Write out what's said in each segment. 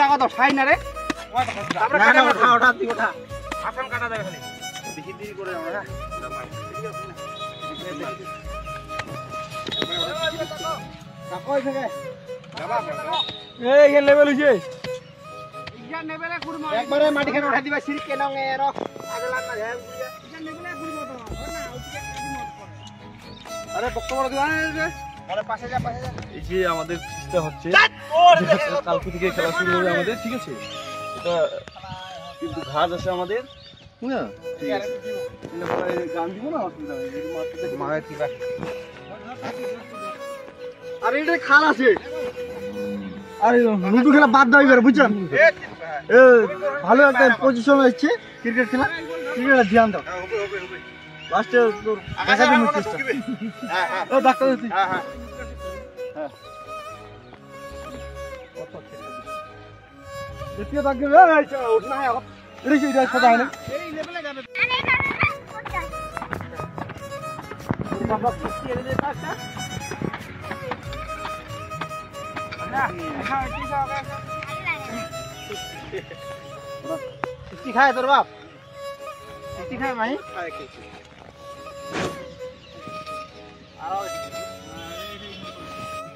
ওটা কত ছাই না রে তারপরে কাটা ওটা দি ওটা আসাম কাটা দেবে খালি দেখি দেরি করে আমরা কাকই থেকে বাবা এই এর লেভেল হইছে ইয়া লেভেলে কুরমা একবারে মাটি খানে উঠা দিবা সিরি কেন এর আগে লাগ না যায় ইয়া লেভেলে কুরমা তো না ওইটা কি মত করে আরে বক্তব্য দিবা রে আরে পাশে যা এই যে আমাদের চেষ্টা হচ্ছে কালকে থেকে খেলা শুরু হবে আমাদের ঠিক আছে এটা কিন্তু ঘাস আছে আমাদের না ঠিক আছে গান দিব না অসুবিধা নেই মায়ের কি বাকি আরে এটা খাল আছে আরে লুডু খেলা বাদ দাও এবারে বুঝছেন এ ভালো একটা পজিশন হচ্ছে ক্রিকেট খেলা ক্রিকেটে ধ্যান দাও লাস্টে তোর কাছে দিন চেষ্টা হ্যাঁ হ্যাঁ ও ডাক্তার হ্যাঁ হ্যাঁ হ্যাঁ দ্বিতীয় দাগে এই উঠনা है এটা কি এটা কথা হয় না এই লেভেলে যাবে বাবা কি এর যে কাজটা না হ্যাঁ ঠিক আছে কি খায় তোর বাপ কি খায় ভাই খায় কি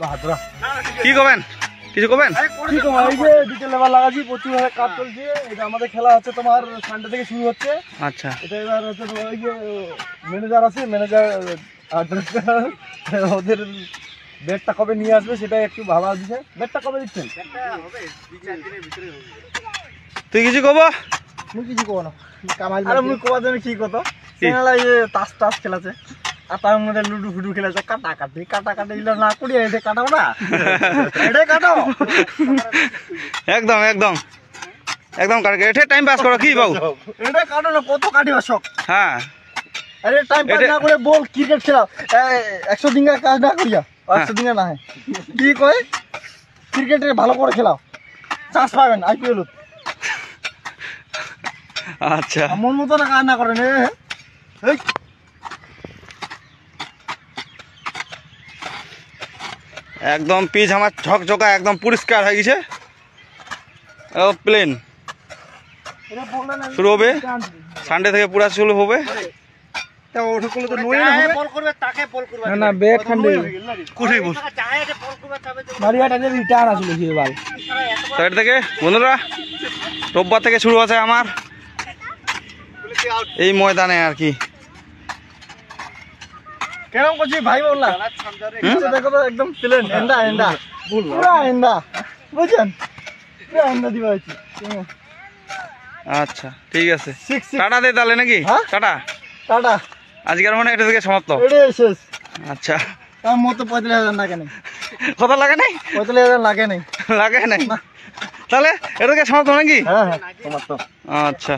বাহাদুরা কি কবেন কিছু কবেন কি কম এই যে ডিটেল লেভেল লাগাছি প্রচুর ভাবে কাজ চলছে এটা আমাদের খেলা হচ্ছে তোমার সানডে থেকে শুরু হচ্ছে আচ্ছা এটা এবার হচ্ছে ওই যে ম্যানেজার আছে ম্যানেজার ওদের ব্যাটটা কবে নিয়ে আসবে সেটা একটু ভাবা দিছে ব্যাটটা কবে দিচ্ছেন ব্যাটটা হবে 2-4 দিনের ভিতরে হবে তুই কিছু কব মুই কিছু কব না কামাল আরে মুই কবা দেন কি কত সেনালা এই তাস খেলাছে আর তার মধ্যে লুডু ফুডু খেলাছে কাটা ইলা না করি এটা কাটাও না এটা কাটাও একদম একদম একদম কাট এটা টাইম পাস করো কি বাবু এটা কাটো না কত কাটিবা শক হ্যাঁ আরে টাইম পাস না করে বল ক্রিকেট খেলাও 100 দিন কাজ না করিয়া 100 দিন না কি কয় ক্রিকেটে ভালো করে খেলাও চান্স পাবেন আইপিএল আচ্ছা মন মতো না কাজ না করেন এই একদম পিচ আমার ঝকঝকা একদম পরিষ্কার হয়ে গেছে প্লেন শুরু হবে সানডে থেকে পুরা শুরু হবে বন্ধুরা রোববার থেকে শুরু আছে আমার এই ময়দানে আর কি কেরম করছি ভাই বললাম দেখো তো একদম প্লেন এন্ডা এন্ডা পুরা এন্ডা বুঝছেন পুরা এন্ডা দিবা হচ্ছে আচ্ছা ঠিক আছে টাটা দে তাহলে নাকি টাটা টাটা আজকের মানে এটা থেকে সমাপ্ত এটা শেষ আচ্ছা তার মতো 45,000 লাগে নাই কত লাগে নাই 45,000 লাগে নাই লাগে নাই তাহলে এটা থেকে সমাপ্ত নাকি হ্যাঁ হ্যাঁ সমাপ্ত আচ্ছা